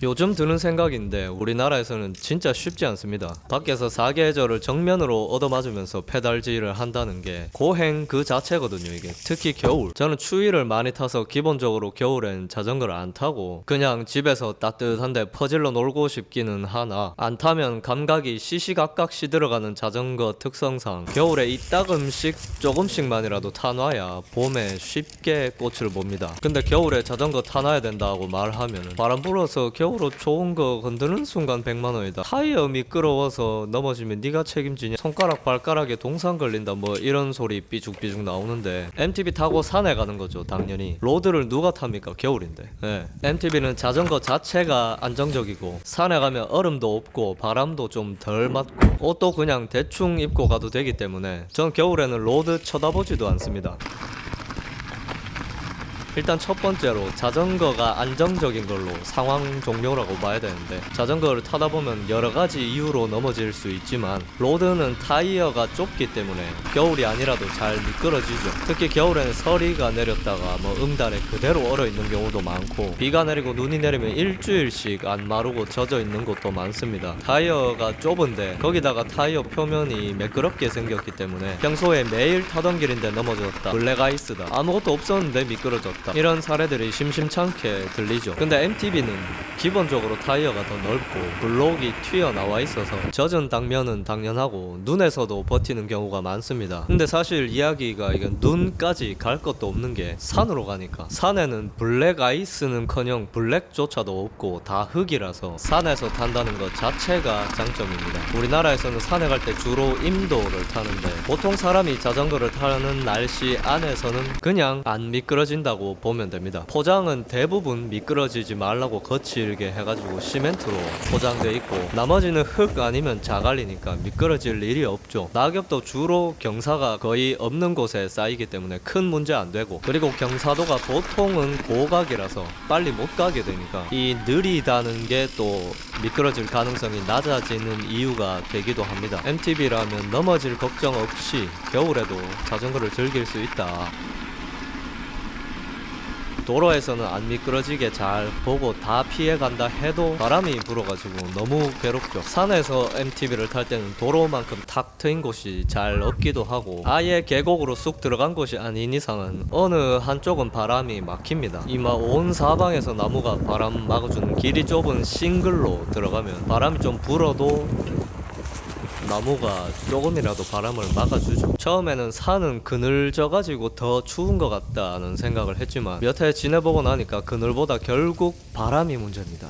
요즘 드는 생각인데 우리나라에서는 진짜 쉽지 않습니다. 밖에서 사계절을 정면으로 얻어맞으면서 페달질을 한다는 게 고행 그 자체거든요. 이게 특히 겨울, 저는 추위를 많이 타서 기본적으로 겨울엔 자전거를 안 타고 그냥 집에서 따뜻한데 퍼질러 놀고 싶기는 하나, 안 타면 감각이 시시각각 시들어가는 자전거 특성상 겨울에 이따금씩 조금씩만이라도 타놔야 봄에 쉽게 꽃을 봅니다. 근데 겨울에 자전거 타놔야 된다고 말하면 바람 불어서 겨울옷 좋은 거 건드는 순간 100만원이다. 타이어 미끄러워서 넘어지면 네가 책임지냐, 손가락 발가락에 동상 걸린다, 뭐 이런 소리 삐죽삐죽 나오는데 MTB 타고 산에 가는 거죠. 당연히 로드를 누가 탑니까? 겨울인데. 네. MTB는 자전거 자체가 안정적이고 산에 가면 얼음도 없고 바람도 좀 덜 맞고 옷도 그냥 대충 입고 가도 되기 때문에 전 겨울에는 로드 쳐다보지도 않습니다. 일단 첫 번째로 자전거가 안정적인 걸로 상황 종료라고 봐야 되는데, 자전거를 타다 보면 여러 가지 이유로 넘어질 수 있지만 로드는 타이어가 좁기 때문에 겨울이 아니라도 잘 미끄러지죠. 특히 겨울에는 서리가 내렸다가 뭐 응달에 그대로 얼어 있는 경우도 많고, 비가 내리고 눈이 내리면 일주일씩 안 마르고 젖어 있는 곳도 많습니다. 타이어가 좁은데 거기다가 타이어 표면이 매끄럽게 생겼기 때문에 평소에 매일 타던 길인데 넘어졌다, 블랙아이스다, 아무것도 없었는데 미끄러졌다, 이런 사례들이 심심찮게 들리죠. 근데 MTB는 기본적으로 타이어가 더 넓고 블록이 튀어나와 있어서 젖은 당면은 당연하고 눈에서도 버티는 경우가 많습니다. 근데 사실 이야기가 이건 눈까지 갈 것도 없는 게 산으로 가니까, 산에는 블랙아이스는커녕 블랙조차도 없고 다 흙이라서 산에서 탄다는 것 자체가 장점입니다. 우리나라에서는 산에 갈 때 주로 임도를 타는데 보통 사람이 자전거를 타는 날씨 안에서는 그냥 안 미끄러진다고 보면 됩니다. 포장은 대부분 미끄러지지 말라고 거칠게 해가지고 시멘트로 포장돼 있고, 나머지는 흙 아니면 자갈이니까 미끄러질 일이 없죠. 낙엽도 주로 경사가 거의 없는 곳에 쌓이기 때문에 큰 문제 안 되고, 그리고 경사도가 보통은 고각이라서 빨리 못 가게 되니까 이 느리다는 게 또 미끄러질 가능성이 낮아지는 이유가 되기도 합니다. MTB라면 넘어질 걱정 없이 겨울에도 자전거를 즐길 수 있다. 도로에서는 안 미끄러지게 잘 보고 다 피해간다 해도 바람이 불어가지고 너무 괴롭죠. 산에서 MTB를 탈 때는 도로만큼 탁 트인 곳이 잘 없기도 하고, 아예 계곡으로 쑥 들어간 곳이 아닌 이상은 어느 한쪽은 바람이 막힙니다. 이마 온 사방에서 나무가 바람 막아주는 길이 좁은 싱글로 들어가면 바람이 좀 불어도 나무가 조금이라도 바람을 막아주죠. 처음에는 산은 그늘져가지고 더 추운 것 같다는 생각을 했지만 몇 해 지내보고 나니까 그늘보다 결국 바람이 문제입니다.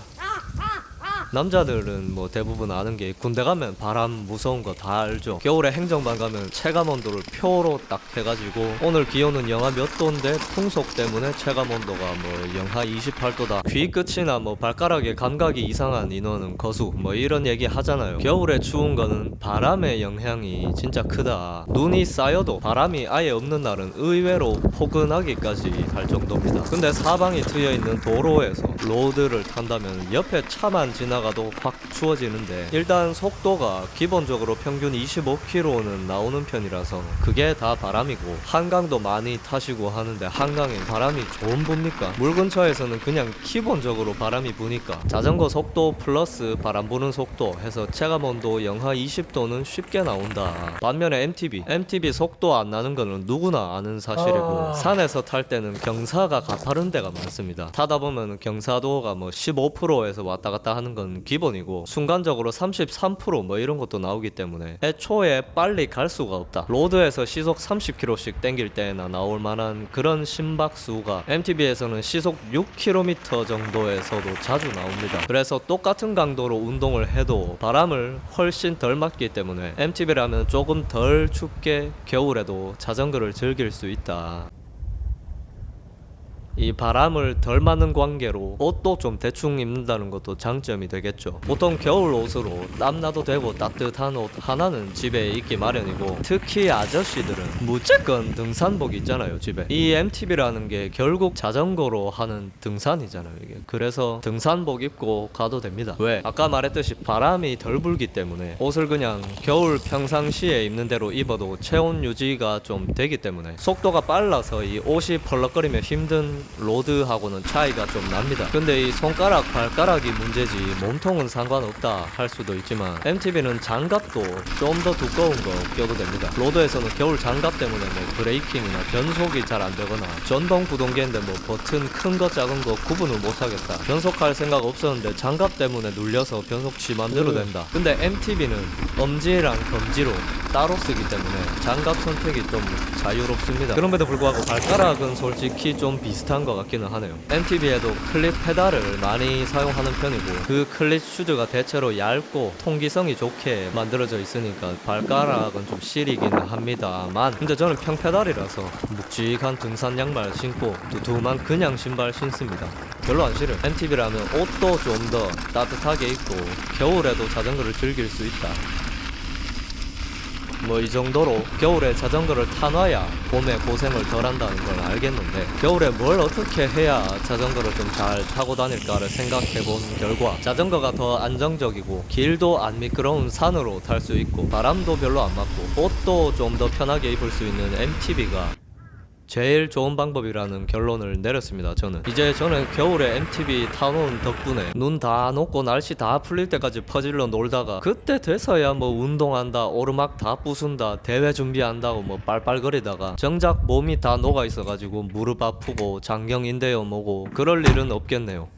남자들은 뭐 대부분 아는 게 군대 가면 바람 무서운 거 다 알죠. 겨울에 행정반 가면 체감온도를 표로 딱 해가지고 오늘 기온은 영하 몇 도인데 풍속 때문에 체감온도가 뭐 영하 28도다, 귀 끝이나 뭐 발가락에 감각이 이상한 인원은 거수, 뭐 이런 얘기 하잖아요. 겨울에 추운 거는 바람의 영향이 진짜 크다. 눈이 쌓여도 바람이 아예 없는 날은 의외로 포근하기까지 할 정도입니다. 근데 사방이 트여있는 도로에서 로드를 탄다면 옆에 차만 지나가도 확 추워지는데, 일단 속도가 기본적으로 평균 25km는 나오는 편이라서 그게 다 바람이고, 한강도 많이 타시고 하는데 한강에 바람이 좀 붑니까? 물 근처에서는 그냥 기본적으로 바람이 부니까 자전거 속도 플러스 바람 부는 속도 해서 체감온도 영하 20도는 쉽게 나온다. 반면에 MTB 속도 안 나는 거는 누구나 아는 사실이고, 산에서 탈 때는 경사가 가파른 데가 많습니다. 타다 보면 경사도가 뭐 15%에서 왔다 갔다 하는 건 기본이고, 순간적으로 33% 뭐 이런 것도 나오기 때문에 애초에 빨리 갈 수가 없다. 로드에서 시속 30km씩 땡길 때나 나올 만한 그런 심박수가 MTB에서는 시속 6km 정도에서도 자주 나옵니다. 그래서 똑같은 강도로 운동을 해도 바람을 훨씬 덜 맞기 때문에 MTB라면 조금 덜 춥게 겨울에도 자전거를 즐길 수 있다. 이 바람을 덜 맞는 관계로 옷도 좀 대충 입는다는 것도 장점이 되겠죠. 보통 겨울 옷으로 땀나도 되고 따뜻한 옷 하나는 집에 있기 마련이고, 특히 아저씨들은 무조건 등산복 있잖아요, 집에. 이 MTB라는 게 결국 자전거로 하는 등산이잖아요, 이게. 그래서 등산복 입고 가도 됩니다. 왜? 아까 말했듯이 바람이 덜 불기 때문에 옷을 그냥 겨울 평상시에 입는 대로 입어도 체온 유지가 좀 되기 때문에, 속도가 빨라서 이 옷이 펄럭거리면 힘든 로드하고는 차이가 좀 납니다. 근데 이 손가락 발가락이 문제지 몸통은 상관없다 할 수도 있지만 MTB는 장갑도 좀 더 두꺼운 거 껴도 됩니다. 로드에서는 겨울 장갑 때문에 뭐 브레이킹이나 변속이 잘 안 되거나 전동 구동계인데 뭐 버튼 큰 거 작은 거 구분을 못 하겠다, 변속할 생각 없었는데 장갑 때문에 눌려서 변속 지 맘대로 된다. 근데 MTB는 엄지랑 검지로 따로 쓰기 때문에 장갑 선택이 좀 자유롭습니다. 그럼에도 불구하고 발가락은 솔직히 좀 비슷한 것 같기는 하네요. MTB에도 클립 페달을 많이 사용하는 편이고 그 클립 슈즈가 대체로 얇고 통기성이 좋게 만들어져 있으니까 발가락은 좀 시리기는 합니다만, 근데 저는 평페달이라서 묵직한 등산 양말 신고 두툼한 그냥 신발 신습니다. 별로 안 싫어요. MTB라면 옷도 좀 더 따뜻하게 입고 겨울에도 자전거를 즐길 수 있다. 뭐 이 정도로 겨울에 자전거를 타놔야 봄에 고생을 덜 한다는 걸 알겠는데, 겨울에 뭘 어떻게 해야 자전거를 좀 잘 타고 다닐까를 생각해 본 결과 자전거가 더 안정적이고 길도 안 미끄러운 산으로 탈 수 있고 바람도 별로 안 맞고 옷도 좀 더 편하게 입을 수 있는 MTB가 제일 좋은 방법이라는 결론을 내렸습니다. 저는 겨울에 MTB 타놓은 덕분에 눈 다 녹고 날씨 다 풀릴 때까지 퍼질러 놀다가 그때 돼서야 뭐 운동한다, 오르막 다 부순다, 대회 준비한다고 뭐 빨빨거리다가 정작 몸이 다 녹아 있어가지고 무릎 아프고 장경인대요 뭐고 그럴 일은 없겠네요.